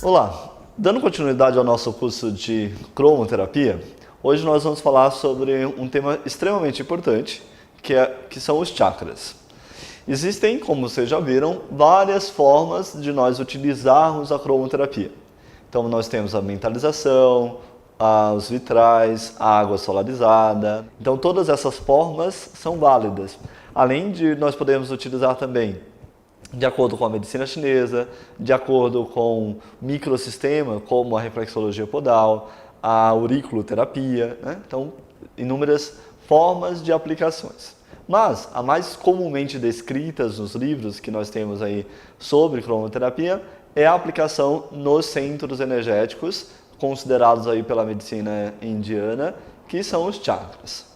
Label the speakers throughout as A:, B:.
A: Olá, dando continuidade ao nosso curso de cromoterapia, hoje nós vamos falar sobre um tema extremamente importante, que são os chakras. Existem, como vocês já viram, várias formas de nós utilizarmos a cromoterapia. Então nós temos a mentalização, os vitrais, a água solarizada. Então todas essas formas são válidas. Além de nós podermos utilizar também de acordo com a medicina chinesa, de acordo com o microsistema, como a reflexologia podal, a auriculoterapia, né? Então, inúmeras formas de aplicações. Mas, a mais comumente descritas nos livros que nós temos aí sobre cromoterapia é a aplicação nos centros energéticos, considerados aí pela medicina indiana, que são os chakras.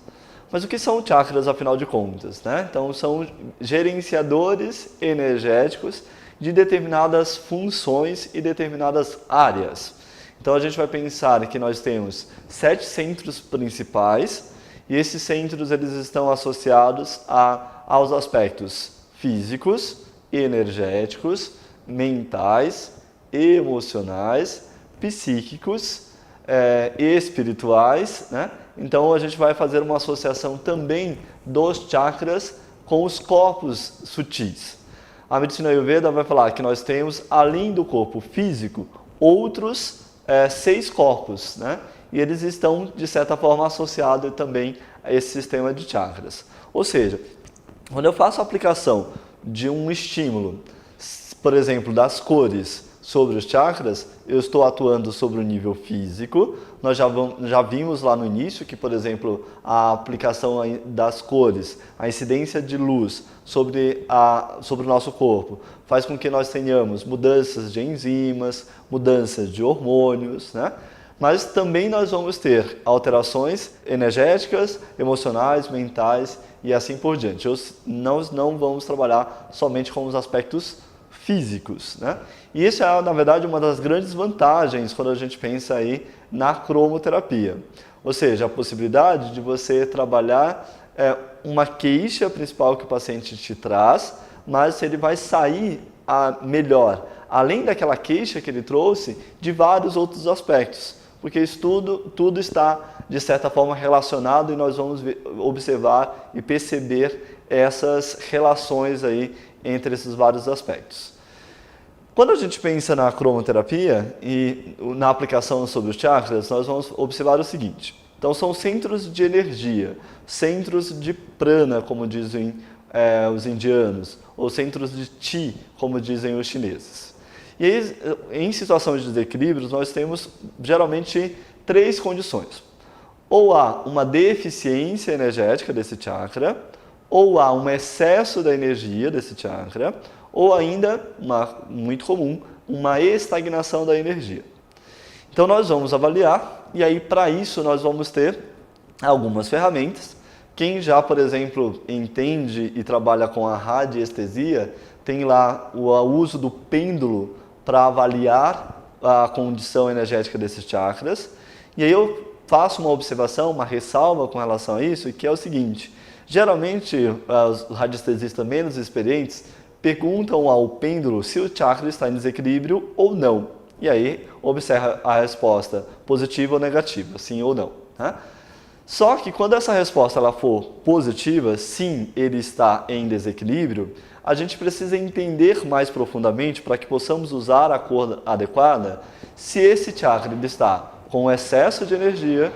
A: Mas o que são chakras, afinal de contas, né? Então, são gerenciadores energéticos de determinadas funções e determinadas áreas. Então, a gente vai pensar que nós temos 7 centros principais e esses centros eles estão associados aos aspectos físicos, energéticos, mentais, emocionais, psíquicos, espirituais, né? Então a gente vai fazer uma associação também dos chakras com os corpos sutis. A medicina Ayurveda vai falar que nós temos, além do corpo físico, outros 6 corpos, né? E eles estão, de certa forma, associados também a esse sistema de chakras. Ou seja, quando eu faço a aplicação de um estímulo, por exemplo, das cores, sobre os chakras, eu estou atuando sobre o nível físico. Nós já vimos lá no início que, por exemplo, a aplicação das cores, a incidência de luz sobre o nosso corpo, faz com que nós tenhamos mudanças de enzimas, mudanças de hormônios, né? Mas também nós vamos ter alterações energéticas, emocionais, mentais e assim por diante. Nós não vamos trabalhar somente com os aspectos físicos, né? E isso é, na verdade, uma das grandes vantagens quando a gente pensa aí na cromoterapia. Ou seja, a possibilidade de você trabalhar uma queixa principal que o paciente te traz, mas ele vai sair melhor, além daquela queixa que ele trouxe, de vários outros aspectos. Porque isso tudo está, de certa forma, relacionado e nós vamos observar e perceber essas relações aí entre esses vários aspectos. Quando a gente pensa na cromoterapia e na aplicação sobre os chakras, nós vamos observar o seguinte. Então, são centros de energia, centros de prana, como dizem os indianos, ou centros de chi, como dizem os chineses. E aí, em situações de desequilíbrios, nós temos geralmente 3 condições. Ou há uma deficiência energética desse chakra, ou há um excesso da energia desse chakra, ou ainda, muito comum, uma estagnação da energia. Então nós vamos avaliar, e aí para isso nós vamos ter algumas ferramentas. Quem já, por exemplo, entende e trabalha com a radiestesia, tem lá o uso do pêndulo para avaliar a condição energética desses chakras. E aí eu faço uma observação, uma ressalva com relação a isso, que é o seguinte: geralmente os radiestesistas menos experientes perguntam ao pêndulo se o chakra está em desequilíbrio ou não. E aí observa a resposta positiva ou negativa, sim ou não, né? Só que quando essa resposta ela for positiva, sim, ele está em desequilíbrio, a gente precisa entender mais profundamente para que possamos usar a cor adequada se esse chakra ele está com excesso de energia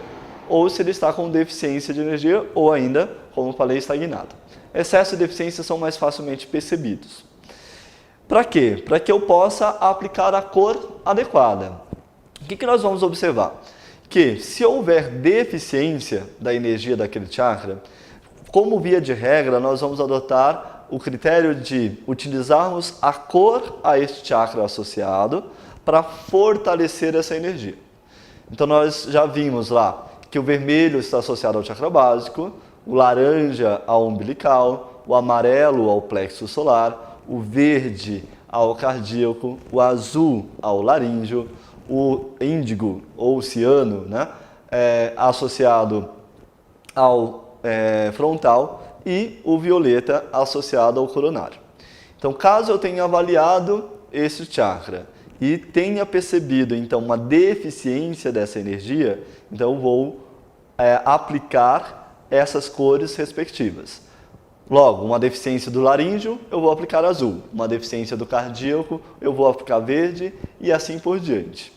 A: ou se ele está com deficiência de energia ou ainda, como eu falei, estagnado. Excesso e deficiência são mais facilmente percebidos. Para quê? Para que eu possa aplicar a cor adequada. O que nós vamos observar? Que se houver deficiência da energia daquele chakra, como via de regra, nós vamos adotar o critério de utilizarmos a cor a este chakra associado para fortalecer essa energia. Então nós já vimos lá que o vermelho está associado ao chakra básico, o laranja ao umbilical, o amarelo ao plexo solar, o verde ao cardíaco, o azul ao laríngeo, o índigo ou ciano, né, associado ao frontal e o violeta associado ao coronário. Então, caso eu tenha avaliado esse chakra e tenha percebido então uma deficiência dessa energia, então eu vou aplicar essas cores respectivas. Logo, uma deficiência do laríngeo, eu vou aplicar azul. Uma deficiência do cardíaco, eu vou aplicar verde e assim por diante.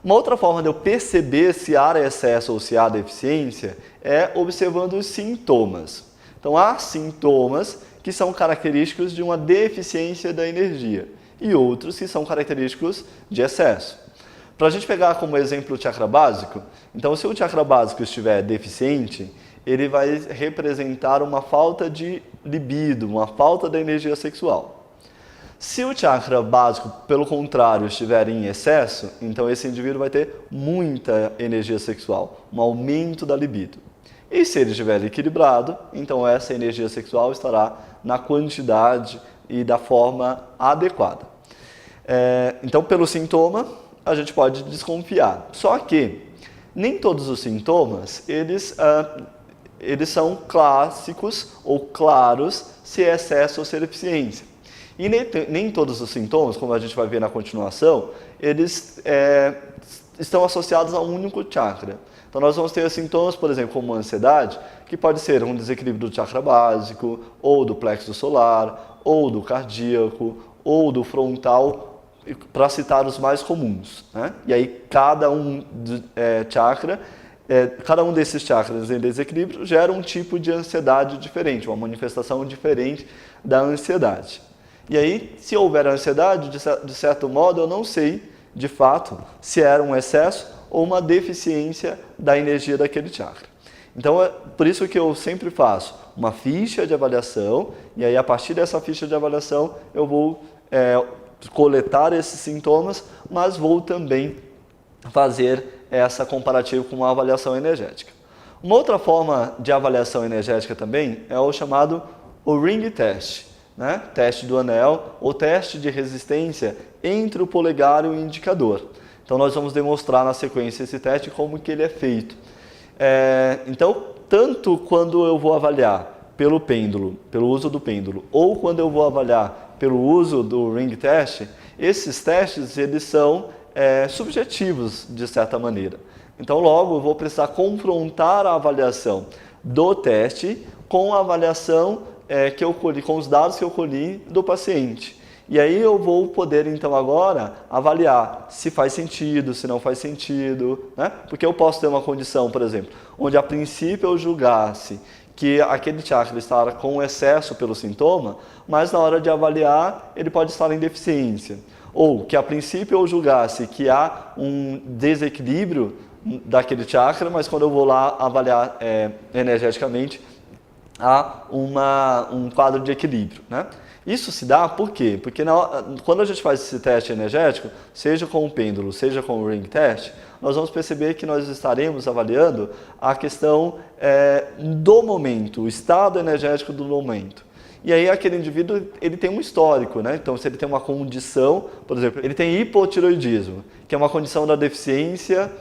A: Uma outra forma de eu perceber se há excesso ou se há deficiência é observando os sintomas. Então, há sintomas que são característicos de uma deficiência da energia e outros que são característicos de excesso. Para a gente pegar como exemplo o chakra básico, então se o chakra básico estiver deficiente, ele vai representar uma falta de libido, uma falta da energia sexual. Se o chakra básico, pelo contrário, estiver em excesso, então esse indivíduo vai ter muita energia sexual, um aumento da libido. E se ele estiver equilibrado, então essa energia sexual estará na quantidade e da forma adequada. Então, pelo sintoma, a gente pode desconfiar. Só que nem todos os sintomas, eles são clássicos ou claros se é excesso ou se é deficiência. E nem todos os sintomas, como a gente vai ver na continuação, eles estão associados a um único chakra. Então nós vamos ter sintomas, por exemplo, como ansiedade, que pode ser um desequilíbrio do chakra básico, ou do plexo solar, ou do cardíaco, ou do frontal, para citar os mais comuns, né? E aí cada um cada um desses chakras em desequilíbrio gera um tipo de ansiedade diferente, uma manifestação diferente da ansiedade. E aí, se houver ansiedade, de certo modo, eu não sei, de fato, se era um excesso ou uma deficiência da energia daquele chakra. Então, é por isso que eu sempre faço uma ficha de avaliação, e aí, a partir dessa ficha de avaliação, eu vou coletar esses sintomas, mas vou também fazer essa comparativa com uma avaliação energética. Uma outra forma de avaliação energética também é o chamado ring test, né? Teste do anel ou teste de resistência entre o polegar e o indicador. Então nós vamos demonstrar na sequência esse teste como que ele é feito. Então, tanto quando eu vou avaliar pelo pêndulo, pelo uso do pêndulo, ou quando eu vou avaliar pelo uso do ring test, esses testes eles são subjetivos, de certa maneira. Então, logo, eu vou precisar confrontar a avaliação do teste com a avaliação que eu colhi, com os dados que eu colhi do paciente. E aí eu vou poder, então, agora avaliar se faz sentido, se não faz sentido, né? Porque eu posso ter uma condição, por exemplo, onde a princípio eu julgasse que aquele chakra está com excesso pelo sintoma, mas na hora de avaliar ele pode estar em deficiência. Ou que a princípio eu julgasse que há um desequilíbrio daquele chakra, mas quando eu vou lá avaliar energeticamente, há um quadro de equilíbrio, né? Isso se dá por quê? Porque quando a gente faz esse teste energético, seja com o pêndulo, seja com o ring test, nós vamos perceber que nós estaremos avaliando a questão do momento, o estado energético do momento. E aí aquele indivíduo ele tem um histórico, né? Então se ele tem uma condição, por exemplo, ele tem hipotireoidismo, que é uma condição da deficiência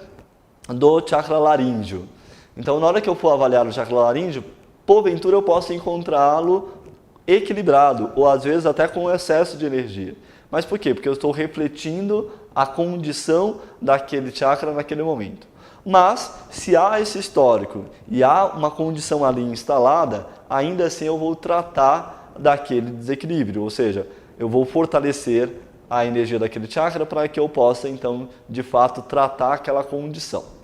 A: do chakra laríngeo. Então na hora que eu for avaliar o chakra laríngeo, porventura eu posso encontrá-lo equilibrado, ou às vezes até com excesso de energia. Mas por quê? Porque eu estou refletindo a condição daquele chakra naquele momento. Mas, se há esse histórico e há uma condição ali instalada, ainda assim eu vou tratar daquele desequilíbrio, ou seja, eu vou fortalecer a energia daquele chakra para que eu possa, então, de fato, tratar aquela condição.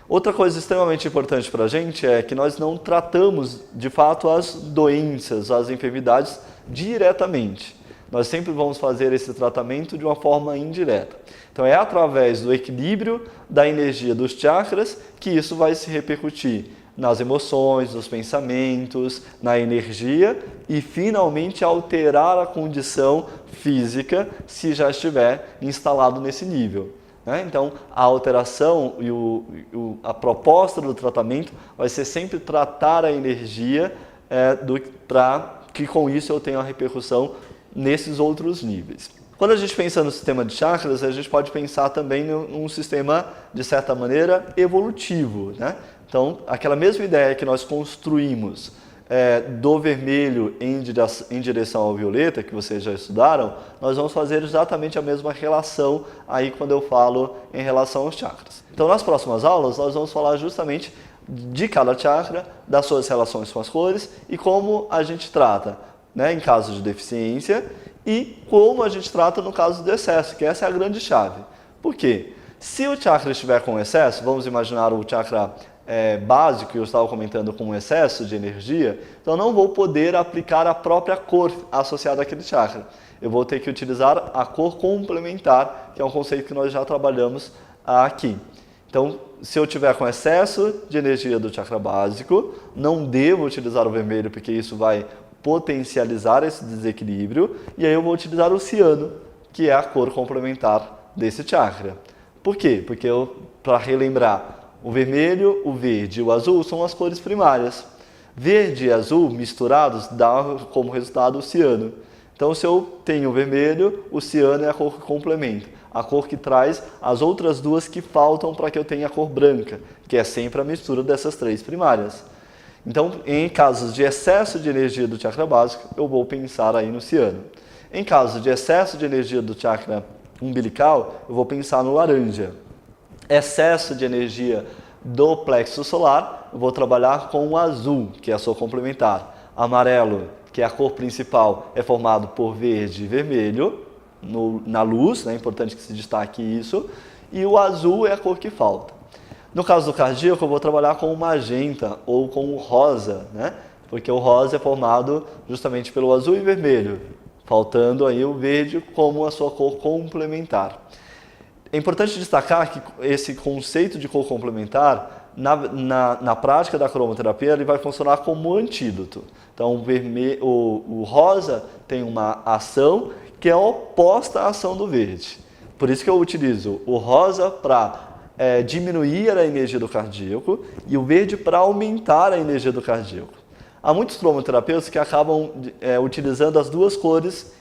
A: Outra coisa extremamente importante para a gente é que nós não tratamos, de fato, as doenças, as enfermidades diretamente. Nós sempre vamos fazer esse tratamento de uma forma indireta. Então, é através do equilíbrio da energia dos chakras que isso vai se repercutir nas emoções, nos pensamentos, na energia e, finalmente, alterar a condição física se já estiver instalado nesse nível. Então, a alteração e a proposta do tratamento vai ser sempre tratar a energia para que com isso eu tenha uma repercussão nesses outros níveis. Quando a gente pensa no sistema de chakras, a gente pode pensar também num sistema, de certa maneira, evolutivo, né? Então, aquela mesma ideia que nós construímos do vermelho em direção ao violeta, que vocês já estudaram, nós vamos fazer exatamente a mesma relação aí quando eu falo em relação aos chakras. Então, nas próximas aulas, nós vamos falar justamente de cada chakra, das suas relações com as cores e como a gente trata, né, em caso de deficiência e como a gente trata no caso do excesso, que essa é a grande chave. Por quê? Se o chakra estiver com excesso, vamos imaginar o chakra básico que eu estava comentando com excesso de energia, então não vou poder aplicar a própria cor associada àquele chakra. Eu vou ter que utilizar a cor complementar, que é um conceito que nós já trabalhamos aqui. Então, se eu tiver com excesso de energia do chakra básico, não devo utilizar o vermelho, porque isso vai potencializar esse desequilíbrio, e aí eu vou utilizar o ciano, que é a cor complementar desse chakra. Por quê? Porque para relembrar, o vermelho, o verde e o azul são as cores primárias. Verde e azul misturados dá como resultado o ciano. Então, se eu tenho o vermelho, o ciano é a cor que complementa, a cor que traz as outras duas que faltam para que eu tenha a cor branca, que é sempre a mistura dessas três primárias. Então, em casos de excesso de energia do chakra básico, eu vou pensar aí no ciano. Em caso de excesso de energia do chakra umbilical, eu vou pensar no laranja. Excesso de energia do plexo solar, eu vou trabalhar com o azul, que é a sua complementar. Amarelo, que é a cor principal, é formado por verde e vermelho, na luz, né? É importante que se destaque isso. E o azul é a cor que falta. No caso do cardíaco, eu vou trabalhar com o magenta ou com o rosa, né? Porque o rosa é formado justamente pelo azul e vermelho, faltando aí o verde como a sua cor complementar. É importante destacar que esse conceito de cor complementar, na prática da cromoterapia, ele vai funcionar como antídoto. Então, o rosa tem uma ação que é oposta à ação do verde. Por isso que eu utilizo o rosa para diminuir a energia do cardíaco e o verde para aumentar a energia do cardíaco. Há muitos cromoterapeutas que acabam utilizando as duas cores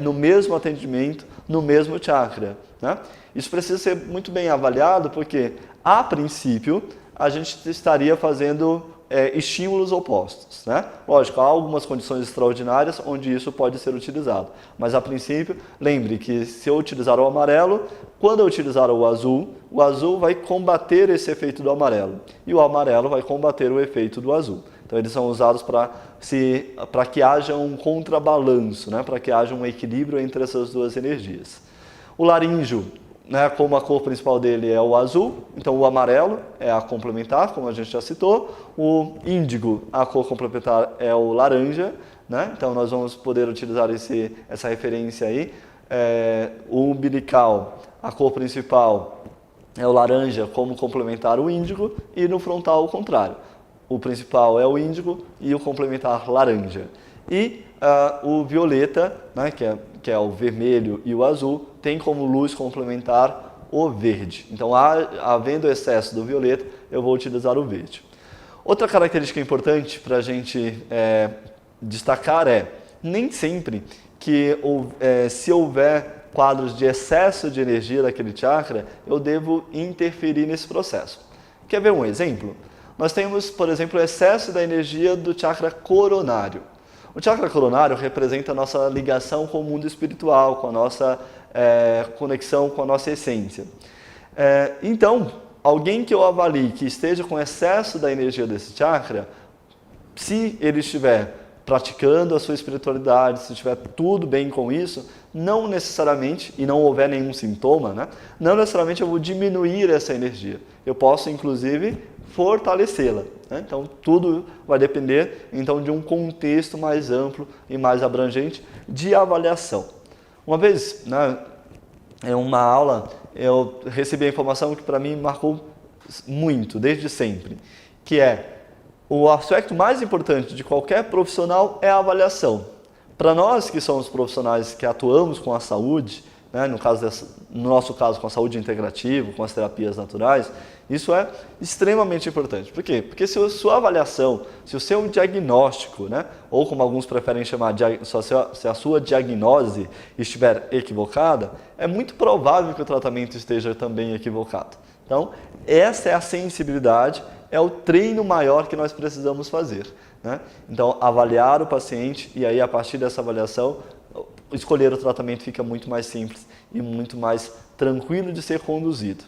A: no mesmo atendimento, no mesmo chakra, né? Isso precisa ser muito bem avaliado porque, a princípio, a gente estaria fazendo estímulos opostos, né? Lógico, há algumas condições extraordinárias onde isso pode ser utilizado, mas a princípio, lembre que se eu utilizar o amarelo, quando eu utilizar o azul vai combater esse efeito do amarelo e o amarelo vai combater o efeito do azul. Então eles são usados para que haja um contrabalanço, né? Para que haja um equilíbrio entre essas duas energias. O laríngeo, né, como a cor principal dele é o azul, então o amarelo é a complementar, como a gente já citou. O índigo, a cor complementar é o laranja, né? Então nós vamos poder utilizar essa referência aí. O umbilical, a cor principal é o laranja, como complementar o índigo, e no frontal o contrário. O principal é o índigo e o complementar laranja. E o violeta, né, que é o vermelho e o azul, tem como luz complementar o verde. Então, havendo excesso do violeta, eu vou utilizar o verde. Outra característica importante para a gente destacar nem sempre que se houver quadros de excesso de energia daquele chakra, eu devo interferir nesse processo. Quer ver um exemplo? Nós temos, por exemplo, o excesso da energia do chakra coronário. O chakra coronário representa a nossa ligação com o mundo espiritual, com a nossa conexão com a nossa essência. Então, alguém que eu avalie que esteja com excesso da energia desse chakra, se ele estiver praticando a sua espiritualidade, se estiver tudo bem com isso, não necessariamente, e não houver nenhum sintoma, né, não necessariamente eu vou diminuir essa energia. Eu posso, inclusive, fortalecê-la, né? Então, tudo vai depender então, de um contexto mais amplo e mais abrangente de avaliação. Uma vez, né, em uma aula, eu recebi a informação que para mim marcou muito, desde sempre, que o aspecto mais importante de qualquer profissional é a avaliação. Para nós que somos profissionais que atuamos com a saúde, né, no nosso caso com a saúde integrativa, com as terapias naturais, isso é extremamente importante. Por quê? Porque se a sua avaliação, se o seu diagnóstico, né, ou como alguns preferem chamar, se a sua diagnose estiver equivocada, é muito provável que o tratamento esteja também equivocado. Então, essa é a sensibilidade, é o treino maior que nós precisamos fazer. né? Então, avaliar o paciente e aí, a partir dessa avaliação, escolher o tratamento fica muito mais simples e muito mais tranquilo de ser conduzido.